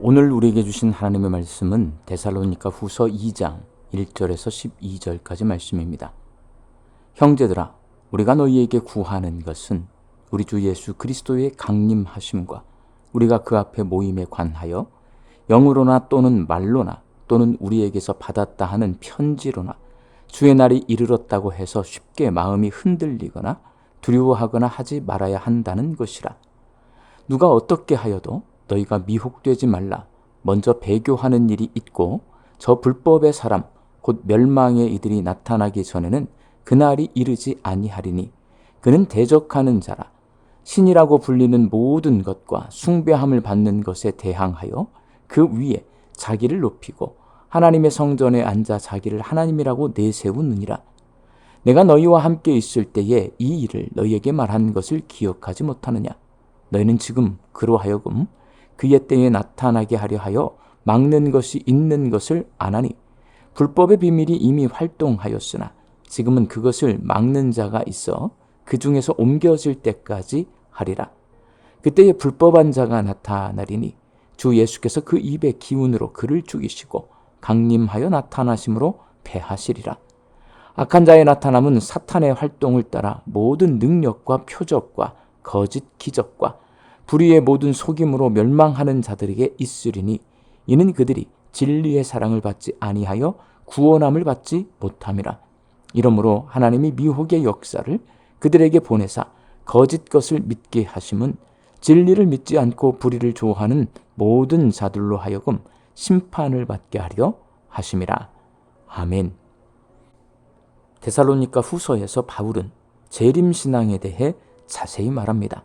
오늘 우리에게 주신 하나님의 말씀은 데살로니가 후서 2장 1절에서 12절까지 말씀입니다. 형제들아, 우리가 너희에게 구하는 것은 우리 주 예수 그리스도의 강림하심과 우리가 그 앞에 모임에 관하여 영으로나 또는 말로나 또는 우리에게서 받았다 하는 편지로나 주의 날이 이르렀다고 해서 쉽게 마음이 흔들리거나 두려워하거나 하지 말아야 한다는 것이라. 누가 어떻게 하여도 너희가 미혹되지 말라. 먼저 배교하는 일이 있고 저 불법의 사람 곧 멸망의 이들이 나타나기 전에는 그날이 이르지 아니하리니 그는 대적하는 자라. 신이라고 불리는 모든 것과 숭배함을 받는 것에 대항하여 그 위에 자기를 높이고 하나님의 성전에 앉아 자기를 하나님이라고 내세우느니라. 내가 너희와 함께 있을 때에 이 일을 너희에게 말한 것을 기억하지 못하느냐. 너희는 지금 그로 하여금 그의 때에 나타나게 하려 하여 막는 것이 있는 것을 아나니 불법의 비밀이 이미 활동하였으나 지금은 그것을 막는 자가 있어 그 중에서 옮겨질 때까지 하리라. 그때에 불법한 자가 나타나리니 주 예수께서 그 입의 기운으로 그를 죽이시고 강림하여 나타나심으로 패하시리라. 악한 자의 나타남은 사탄의 활동을 따라 모든 능력과 표적과 거짓 기적과 불의의 모든 속임으로 멸망하는 자들에게 있으리니 이는 그들이 진리의 사랑을 받지 아니하여 구원함을 받지 못함이라. 이러므로 하나님이 미혹의 역사를 그들에게 보내사 거짓 것을 믿게 하심은 진리를 믿지 않고 불의를 좋아하는 모든 자들로 하여금 심판을 받게 하려 하심이라. 아멘. 데살로니가 후서에서 바울은 재림신앙에 대해 자세히 말합니다.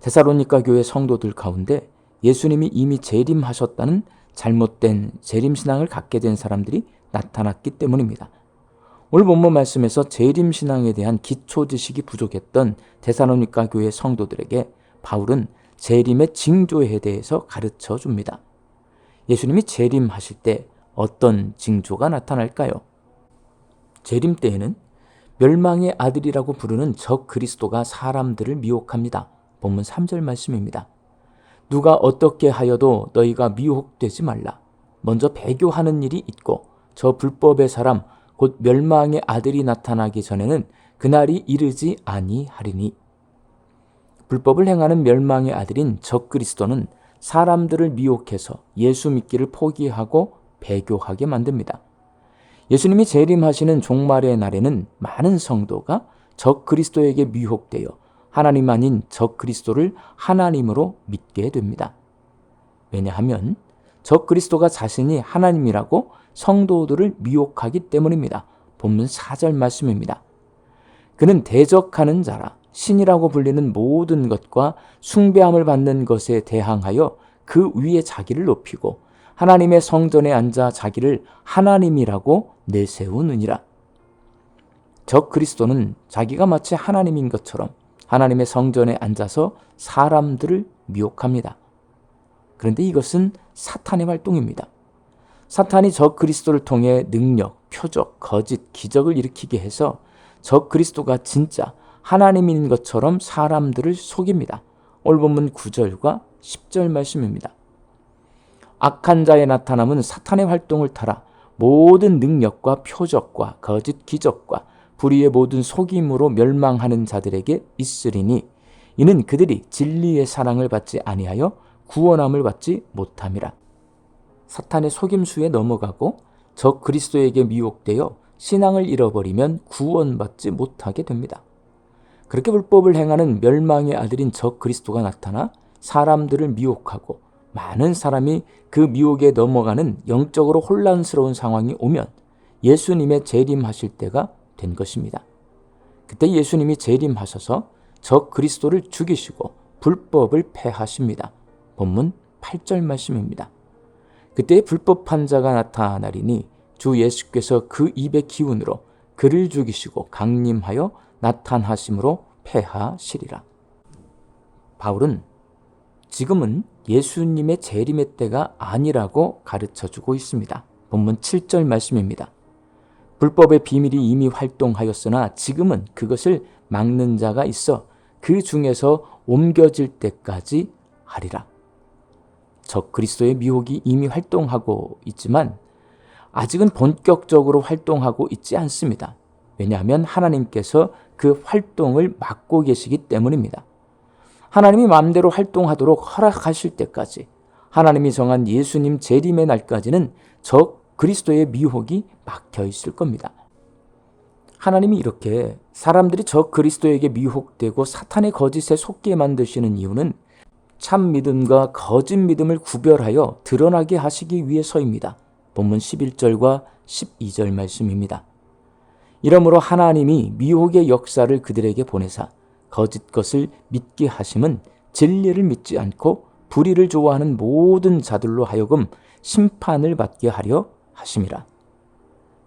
데살로니가 교회 성도들 가운데 예수님이 이미 재림하셨다는 잘못된 재림신앙을 갖게 된 사람들이 나타났기 때문입니다. 오늘 본문 말씀에서 재림신앙에 대한 기초 지식이 부족했던 데살로니가 교회 성도들에게 바울은 재림의 징조에 대해서 가르쳐 줍니다. 예수님이 재림하실 때 어떤 징조가 나타날까요? 재림 때에는 멸망의 아들이라고 부르는 적 그리스도가 사람들을 미혹합니다. 본문 3절 말씀입니다. 누가 어떻게 하여도 너희가 미혹되지 말라. 먼저 배교하는 일이 있고 저 불법의 사람 곧 멸망의 아들이 나타나기 전에는 그날이 이르지 아니하리니. 불법을 행하는 멸망의 아들인 적 그리스도는 사람들을 미혹해서 예수 믿기를 포기하고 배교하게 만듭니다. 예수님이 재림하시는 종말의 날에는 많은 성도가 적 그리스도에게 미혹되어 하나님 아닌 적 그리스도를 하나님으로 믿게 됩니다. 왜냐하면 적 그리스도가 자신이 하나님이라고 성도들을 미혹하기 때문입니다. 본문 4절 말씀입니다. 그는 대적하는 자라. 신이라고 불리는 모든 것과 숭배함을 받는 것에 대항하여 그 위에 자기를 높이고 하나님의 성전에 앉아 자기를 하나님이라고 내세우느니라. 적 그리스도는 자기가 마치 하나님인 것처럼 하나님의 성전에 앉아서 사람들을 미혹합니다. 그런데 이것은 사탄의 활동입니다. 사탄이 적 그리스도를 통해 능력, 표적, 거짓, 기적을 일으키게 해서 적 그리스도가 진짜 하나님인 것처럼 사람들을 속입니다. 오늘 본문 9절과 10절 말씀입니다. 악한 자의 나타남은 사탄의 활동을 따라 모든 능력과 표적과 거짓 기적과 불의의 모든 속임으로 멸망하는 자들에게 있으리니 이는 그들이 진리의 사랑을 받지 아니하여 구원함을 받지 못함이라. 사탄의 속임수에 넘어가고 적 그리스도에게 미혹되어 신앙을 잃어버리면 구원받지 못하게 됩니다. 그렇게 불법을 행하는 멸망의 아들인 적 그리스도가 나타나 사람들을 미혹하고 많은 사람이 그 미혹에 넘어가는 영적으로 혼란스러운 상황이 오면 예수님의 재림하실 때가 된 것입니다. 그때 예수님이 재림하셔서 적 그리스도를 죽이시고 불법을 패하십니다. 본문 8절 말씀입니다. 그때 불법한 자가 나타나리니 주 예수께서 그 입의 기운으로 그를 죽이시고 강림하여 나타나심으로 패하시리라. 바울은 지금은 예수님의 재림의 때가 아니라고 가르쳐주고 있습니다. 본문 7절 말씀입니다. 불법의 비밀이 이미 활동하였으나 지금은 그것을 막는 자가 있어 그 중에서 옮겨질 때까지 하리라. 적 그리스도의 미혹이 이미 활동하고 있지만 아직은 본격적으로 활동하고 있지 않습니다. 왜냐하면 하나님께서 그 활동을 막고 계시기 때문입니다. 하나님이 마음대로 활동하도록 허락하실 때까지, 하나님이 정한 예수님 재림의 날까지는 적 그리스도의 미혹이 막혀 있을 겁니다. 하나님이 이렇게 사람들이 적 그리스도에게 미혹되고 사탄의 거짓에 속게 만드시는 이유는 참 믿음과 거짓 믿음을 구별하여 드러나게 하시기 위해서입니다. 본문 11절과 12절 말씀입니다. 이러므로 하나님이 미혹의 역사를 그들에게 보내사 거짓 것을 믿게 하심은 진리를 믿지 않고 불의를 좋아하는 모든 자들로 하여금 심판을 받게 하려 하심이라.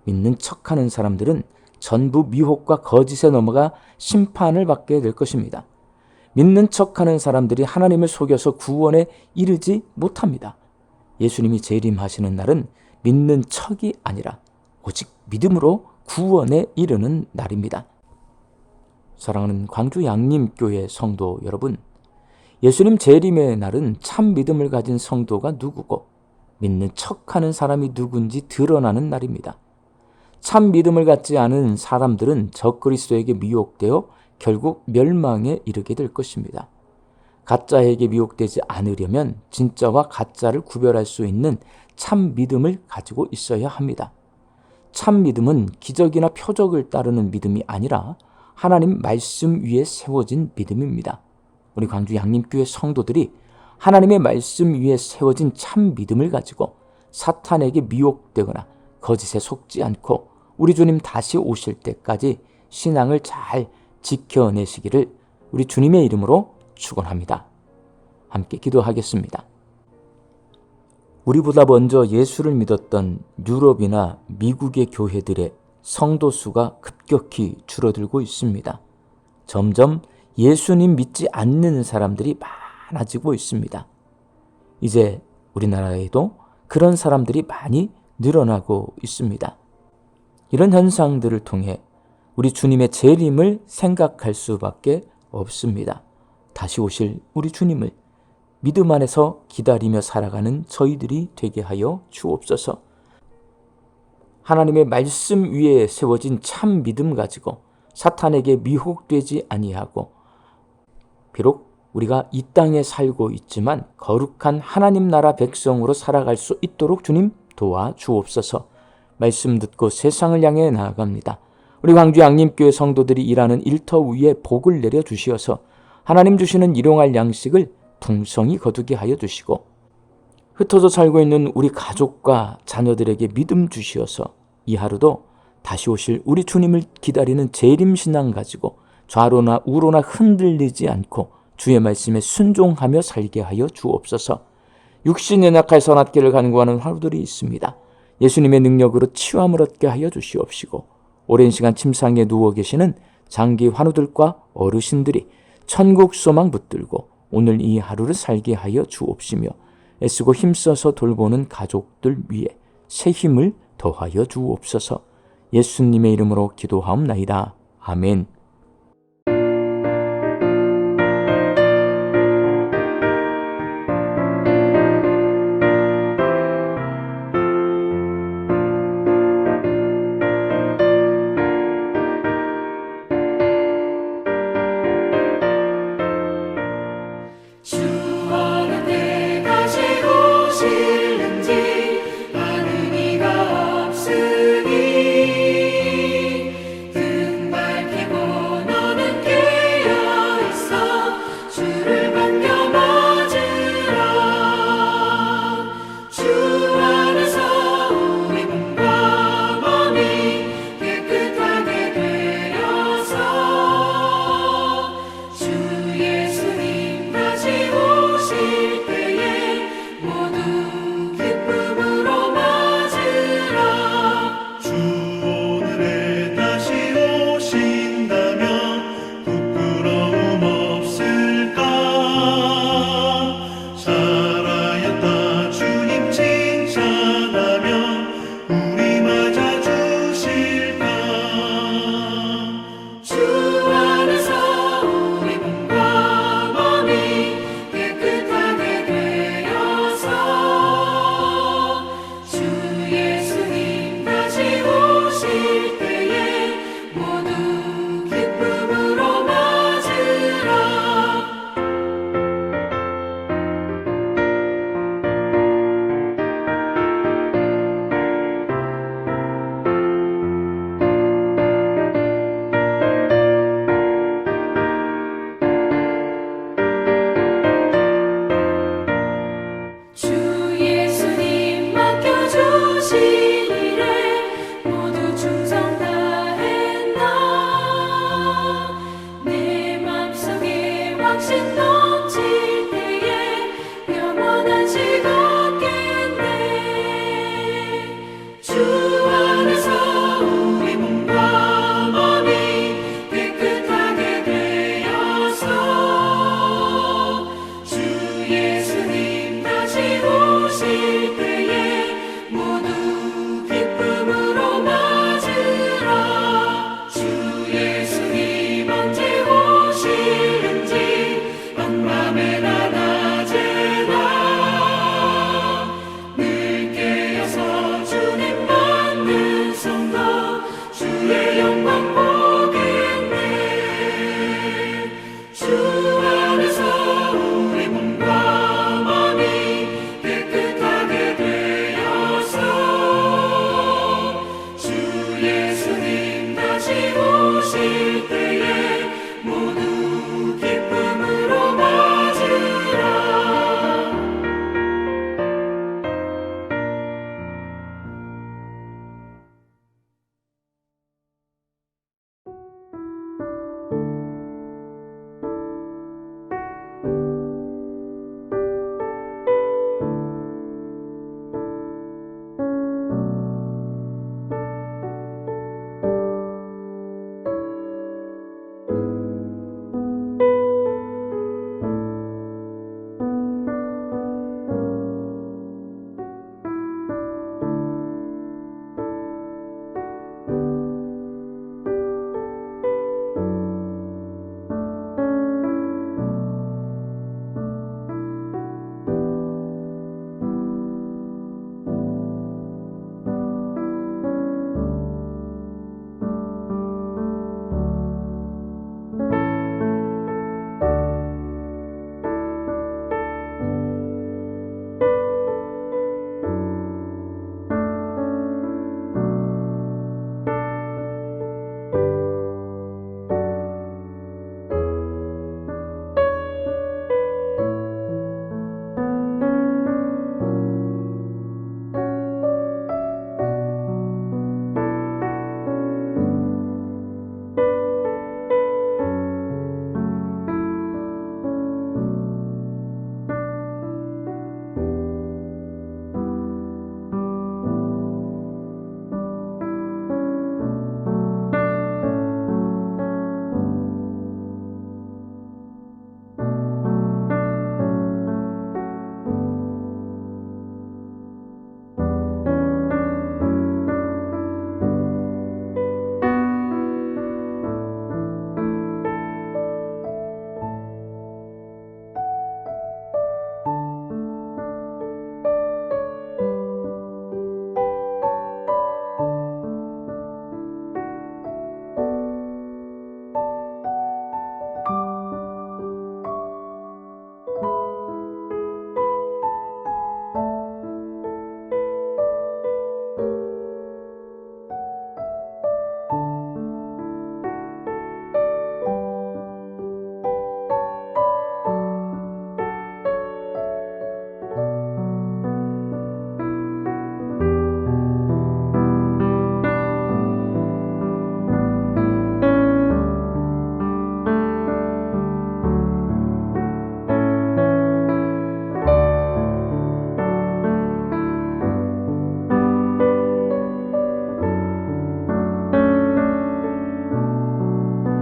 믿는 척하는 사람들은 전부 미혹과 거짓에 넘어가 심판을 받게 될 것입니다. 믿는 척하는 사람들이 하나님을 속여서 구원에 이르지 못합니다. 예수님이 재림하시는 날은 믿는 척이 아니라 오직 믿음으로 구원에 이르는 날입니다. 사랑하는 광주 양림교회 성도 여러분, 예수님 재림의 날은 참 믿음을 가진 성도가 누구고 믿는 척하는 사람이 누군지 드러나는 날입니다. 참 믿음을 갖지 않은 사람들은 적 그리스도에게 미혹되어 결국 멸망에 이르게 될 것입니다. 가짜에게 미혹되지 않으려면 진짜와 가짜를 구별할 수 있는 참 믿음을 가지고 있어야 합니다. 참 믿음은 기적이나 표적을 따르는 믿음이 아니라 하나님 말씀 위에 세워진 믿음입니다. 우리 광주 양림교회 성도들이 하나님의 말씀 위에 세워진 참 믿음을 가지고 사탄에게 미혹되거나 거짓에 속지 않고 우리 주님 다시 오실 때까지 신앙을 잘 지켜내시기를 우리 주님의 이름으로 축원합니다. 함께 기도하겠습니다. 우리보다 먼저 예수를 믿었던 유럽이나 미국의 교회들의 성도 수가 급격히 줄어들고 있습니다. 점점 예수님 믿지 않는 사람들이 많아지고 있습니다. 이제 우리나라에도 그런 사람들이 많이 늘어나고 있습니다. 이런 현상들을 통해 우리 주님의 재림을 생각할 수밖에 없습니다. 다시 오실 우리 주님을 믿음 안에서 기다리며 살아가는 저희들이 되게 하여 주옵소서. 하나님의 말씀 위에 세워진 참 믿음 가지고 사탄에게 미혹되지 아니하고 비록 우리가 이 땅에 살고 있지만 거룩한 하나님 나라 백성으로 살아갈 수 있도록 주님 도와주옵소서. 말씀 듣고 세상을 향해 나아갑니다. 우리 광주 양림교회 성도들이 일하는 일터 위에 복을 내려 주시어서 하나님 주시는 일용할 양식을 풍성히 거두게 하여 주시고 흩어져 살고 있는 우리 가족과 자녀들에게 믿음 주시어서 이 하루도 다시 오실 우리 주님을 기다리는 재림신앙 가지고 좌로나 우로나 흔들리지 않고 주의 말씀에 순종하며 살게 하여 주옵소서. 육신의 낙할 선악길을 간구하는 하루들이 있습니다. 예수님의 능력으로 치유함을 얻게 하여 주시옵시고 오랜 시간 침상에 누워 계시는 장기 환우들과 어르신들이 천국 소망 붙들고 오늘 이 하루를 살게 하여 주옵시며 애쓰고 힘써서 돌보는 가족들 위에 새 힘을 더하여 주옵소서. 예수님의 이름으로 기도하옵나이다. 아멘. 그 당신